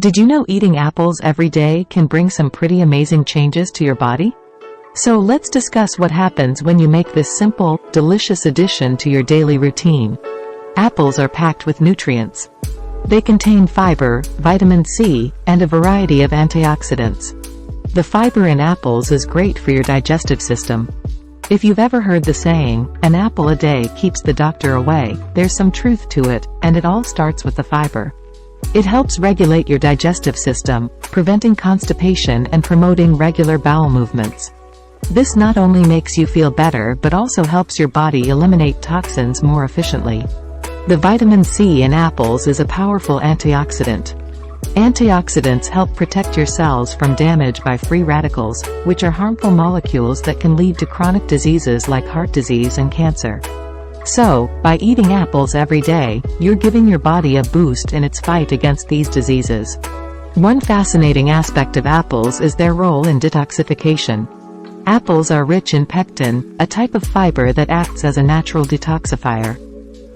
Did you know eating apples every day can bring some pretty amazing changes to your body? So let's discuss what happens when you make this simple, delicious addition to your daily routine. Apples are packed with nutrients. They contain fiber, vitamin C, and a variety of antioxidants. The fiber in apples is great for your digestive system. If you've ever heard the saying, "An apple a day keeps the doctor away," there's some truth to it, and it all starts with the fiber. It helps regulate your digestive system, preventing constipation and promoting regular bowel movements. This not only makes you feel better but also helps your body eliminate toxins more efficiently. The vitamin C in apples is a powerful antioxidant. Antioxidants help protect your cells from damage by free radicals, which are harmful molecules that can lead to chronic diseases like heart disease and cancer. So, by eating apples every day, you're giving your body a boost in its fight against these diseases. One fascinating aspect of apples is their role in detoxification. Apples are rich in pectin, a type of fiber that acts as a natural detoxifier.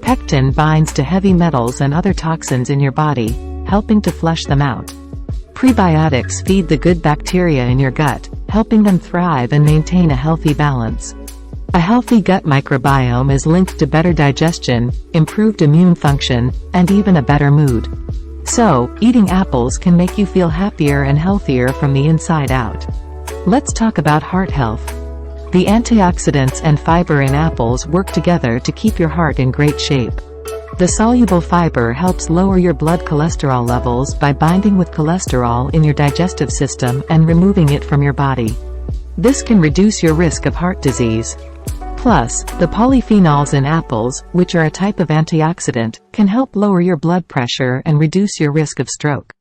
Pectin binds to heavy metals and other toxins in your body, helping to flush them out. Prebiotics feed the good bacteria in your gut, helping them thrive and maintain a healthy balance. A healthy gut microbiome is linked to better digestion, improved immune function, and even a better mood. So, eating apples can make you feel happier and healthier from the inside out. Let's talk about heart health. The antioxidants and fiber in apples work together to keep your heart in great shape. The soluble fiber helps lower your blood cholesterol levels by binding with cholesterol in your digestive system and removing it from your body. This can reduce your risk of heart disease. Plus, the polyphenols in apples, which are a type of antioxidant, can help lower your blood pressure and reduce your risk of stroke.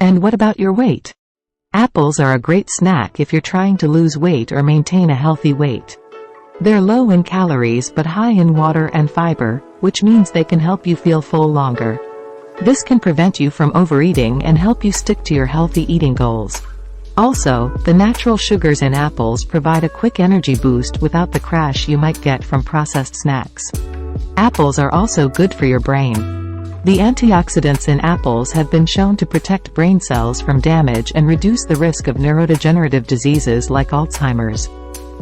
And what about your weight? Apples are a great snack if you're trying to lose weight or maintain a healthy weight. They're low in calories but high in water and fiber, which means they can help you feel full longer. This can prevent you from overeating and help you stick to your healthy eating goals. Also, the natural sugars in apples provide a quick energy boost without the crash you might get from processed snacks. Apples are also good for your brain. The antioxidants in apples have been shown to protect brain cells from damage and reduce the risk of neurodegenerative diseases like Alzheimer's.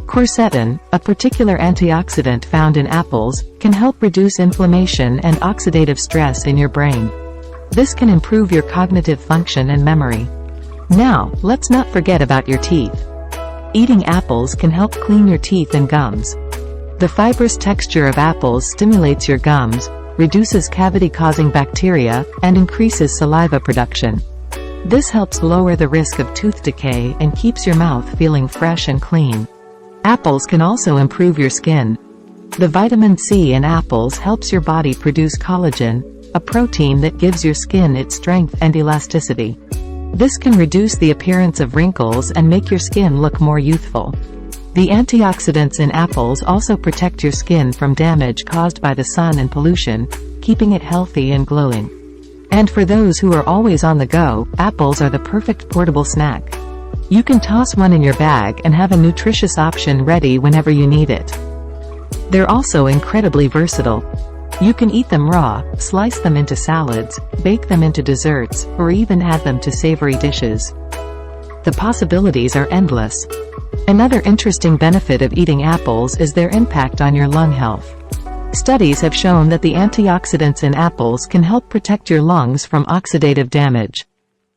Quercetin, a particular antioxidant found in apples, can help reduce inflammation and oxidative stress in your brain. This can improve your cognitive function and memory. Now, let's not forget about your teeth. Eating apples can help clean your teeth and gums. The fibrous texture of apples stimulates your gums, reduces cavity-causing bacteria, and increases saliva production. This helps lower the risk of tooth decay and keeps your mouth feeling fresh and clean. Apples can also improve your skin. The vitamin C in apples helps your body produce collagen, a protein that gives your skin its strength and elasticity. This can reduce the appearance of wrinkles and make your skin look more youthful. The antioxidants in apples also protect your skin from damage caused by the sun and pollution, keeping it healthy and glowing. And for those who are always on the go, apples are the perfect portable snack. You can toss one in your bag and have a nutritious option ready whenever you need it. They're also incredibly versatile. You can eat them raw, slice them into salads, bake them into desserts, or even add them to savory dishes. The possibilities are endless. Another interesting benefit of eating apples is their impact on your lung health. Studies have shown that the antioxidants in apples can help protect your lungs from oxidative damage.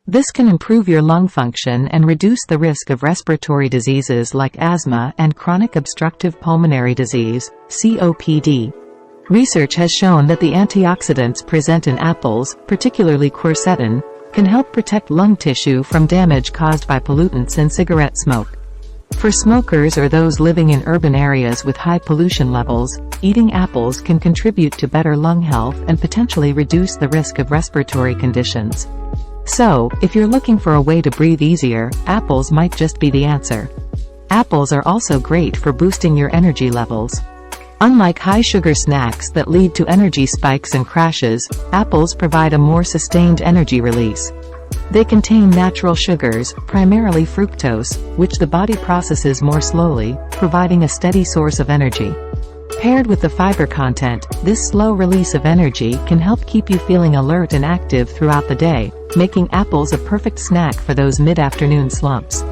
This can improve your lung function and reduce the risk of respiratory diseases like asthma and chronic obstructive pulmonary disease, COPD. Research has shown that the antioxidants present in apples, particularly quercetin, can help protect lung tissue from damage caused by pollutants in cigarette smoke. For smokers or those living in urban areas with high pollution levels, eating apples can contribute to better lung health and potentially reduce the risk of respiratory conditions. So, if you're looking for a way to breathe easier, apples might just be the answer. Apples are also great for boosting your energy levels. Unlike high-sugar snacks that lead to energy spikes and crashes, apples provide a more sustained energy release. They contain natural sugars, primarily fructose, which the body processes more slowly, providing a steady source of energy. Paired with the fiber content, this slow release of energy can help keep you feeling alert and active throughout the day, making apples a perfect snack for those mid-afternoon slumps.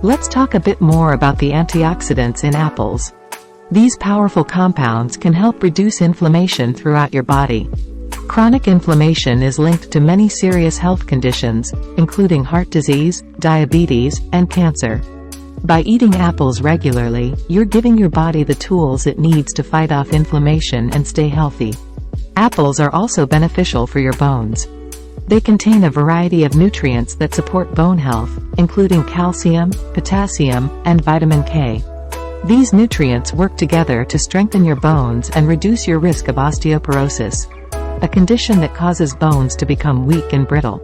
Let's talk a bit more about the antioxidants in apples. These powerful compounds can help reduce inflammation throughout your body. Chronic inflammation is linked to many serious health conditions, including heart disease, diabetes, and cancer. By eating apples regularly, you're giving your body the tools it needs to fight off inflammation and stay healthy. Apples are also beneficial for your bones. They contain a variety of nutrients that support bone health, including calcium, potassium, and vitamin K. These nutrients work together to strengthen your bones and reduce your risk of osteoporosis, a condition that causes bones to become weak and brittle.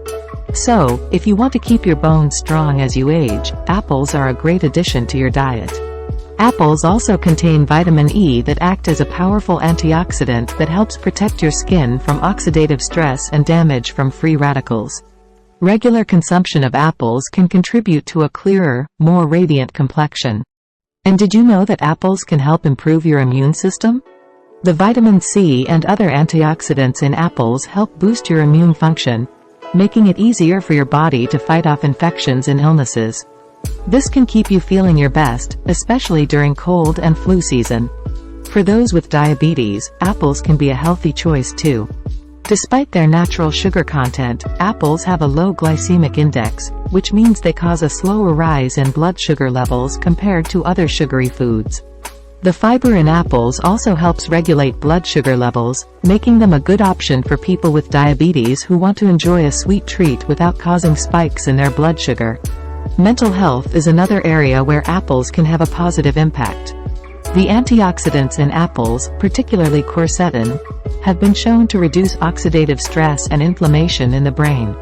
So, if you want to keep your bones strong as you age, apples are a great addition to your diet. Apples also contain vitamin E that act as a powerful antioxidant that helps protect your skin from oxidative stress and damage from free radicals. Regular consumption of apples can contribute to a clearer, more radiant complexion. And did you know that apples can help improve your immune system? The vitamin C and other antioxidants in apples help boost your immune function, making it easier for your body to fight off infections and illnesses. This can keep you feeling your best, especially during cold and flu season. For those with diabetes, apples can be a healthy choice too. Despite their natural sugar content, apples have a low glycemic index, which means they cause a slower rise in blood sugar levels compared to other sugary foods. The fiber in apples also helps regulate blood sugar levels, making them a good option for people with diabetes who want to enjoy a sweet treat without causing spikes in their blood sugar. Mental health is another area where apples can have a positive impact. The antioxidants in apples, particularly quercetin, have been shown to reduce oxidative stress and inflammation in the brain.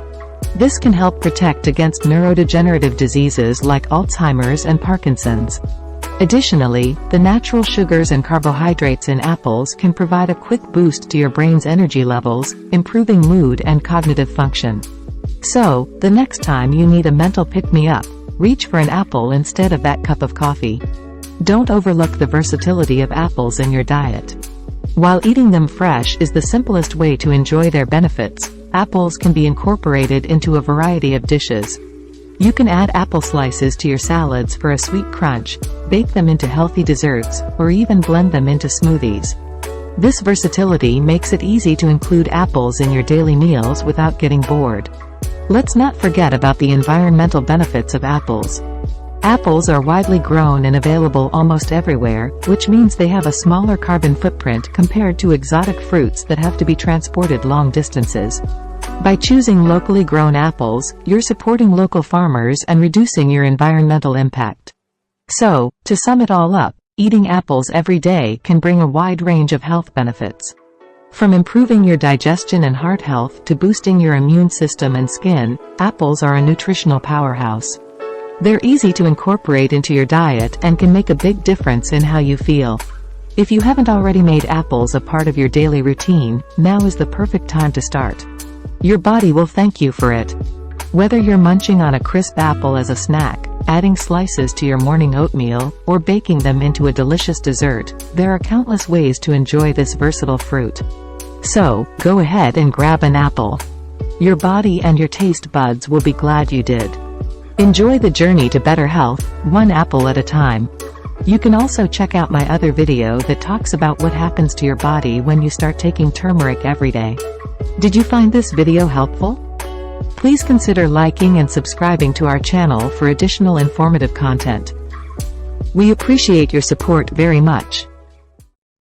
This can help protect against neurodegenerative diseases like Alzheimer's and Parkinson's. Additionally, the natural sugars and carbohydrates in apples can provide a quick boost to your brain's energy levels, improving mood and cognitive function. So, the next time you need a mental pick-me-up, reach for an apple instead of that cup of coffee. Don't overlook the versatility of apples in your diet. While eating them fresh is the simplest way to enjoy their benefits, apples can be incorporated into a variety of dishes. You can add apple slices to your salads for a sweet crunch, bake them into healthy desserts, or even blend them into smoothies. This versatility makes it easy to include apples in your daily meals without getting bored. Let's not forget about the environmental benefits of apples. Apples are widely grown and available almost everywhere, which means they have a smaller carbon footprint compared to exotic fruits that have to be transported long distances. By choosing locally grown apples, you're supporting local farmers and reducing your environmental impact. So, to sum it all up, eating apples every day can bring a wide range of health benefits. From improving your digestion and heart health to boosting your immune system and skin, apples are a nutritional powerhouse. They're easy to incorporate into your diet and can make a big difference in how you feel. If you haven't already made apples a part of your daily routine, now is the perfect time to start. Your body will thank you for it. Whether you're munching on a crisp apple as a snack, adding slices to your morning oatmeal, or baking them into a delicious dessert, there are countless ways to enjoy this versatile fruit. So, go ahead and grab an apple. Your body and your taste buds will be glad you did. Enjoy the journey to better health, one apple at a time. You can also check out my other video that talks about what happens to your body when you start taking turmeric every day. Did you find this video helpful? Please consider liking and subscribing to our channel for additional informative content. We appreciate your support very much.